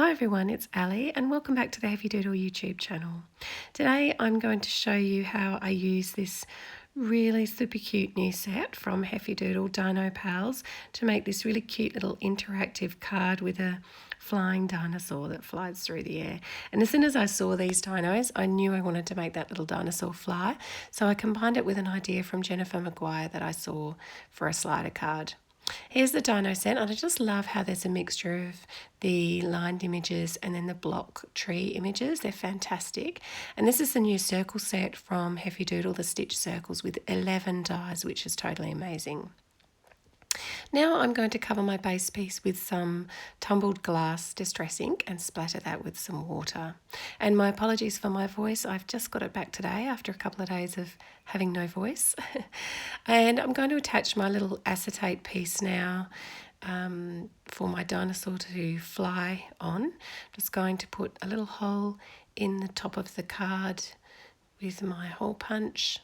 Hi everyone, it's Ali and welcome back to the Heffydoodle YouTube channel. Today I'm going to show you how I use this really super cute new set from Heffydoodle Dino Pals to make this really cute little interactive card with a flying dinosaur that flies through the air. And as soon as I saw these dinos, I knew I wanted to make that little dinosaur fly, so I combined it with an idea from Jennifer Maguire that I saw for a slider card. Here's the dino set, and I just love how there's a mixture of the lined images and then the block tree images. They're fantastic. And this is the new circle set from Heffydoodle, the Stitched Circles, with 11 dies, which is totally amazing. Now I'm going to cover my base piece with some tumbled glass distress ink and splatter that with some water. And my apologies for my voice, I've just got it back today after a couple of days of having no voice. And I'm going to attach my little acetate piece now for my dinosaur to fly on. Just going to put a little hole in the top of the card with my hole punch,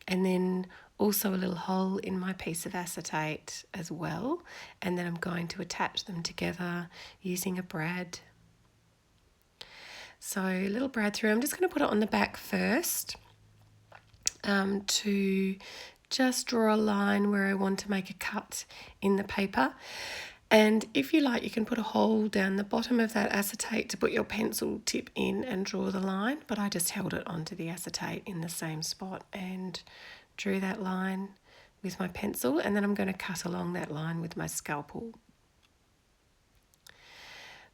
and then also a little hole in my piece of acetate as well, and then I'm going to attach them together using a brad. So a little brad through. I'm just going to put it on the back first to just draw a line where I want to make a cut in the paper. And if you like, you can put a hole down the bottom of that acetate to put your pencil tip in and draw the line, but I just held it onto the acetate in the same spot and drew that line with my pencil, and then I'm going to cut along that line with my scalpel.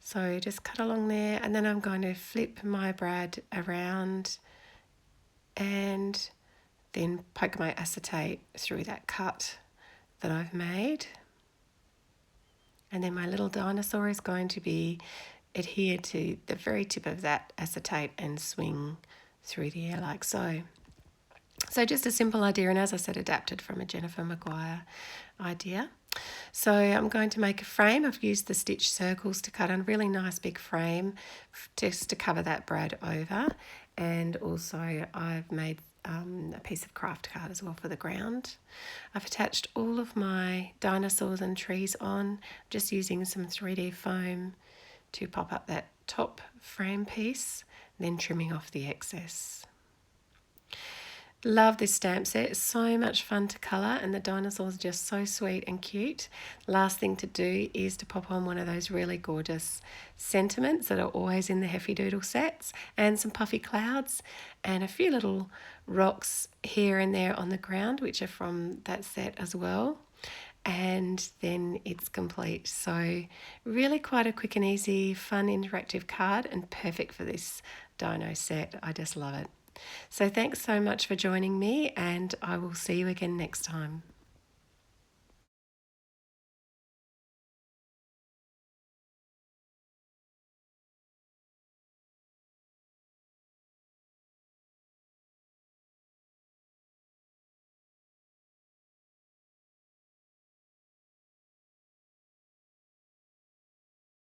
So just cut along there, and then I'm going to flip my brad around and then poke my acetate through that cut that I've made. And then my little dinosaur is going to be adhered to the very tip of that acetate and swing through the air like so. So just a simple idea, and as I said, adapted from a Jennifer Maguire idea. So I'm going to make a frame. I've used the Stitched Circles to cut a really nice big frame just to cover that brad over. And also I've made a piece of craft card as well for the ground. I've attached all of my dinosaurs and trees on, just using some 3D foam to pop up that top frame piece, then trimming off the excess. Love this stamp set. It's so much fun to colour, and the dinosaurs are just so sweet and cute. Last thing to do is to pop on one of those really gorgeous sentiments that are always in the Heffydoodle sets, and some puffy clouds and a few little rocks here and there on the ground, which are from that set as well. And then it's complete. So really quite a quick and easy, fun interactive card, and perfect for this dino set. I just love it. So thanks so much for joining me, and I will see you again next time.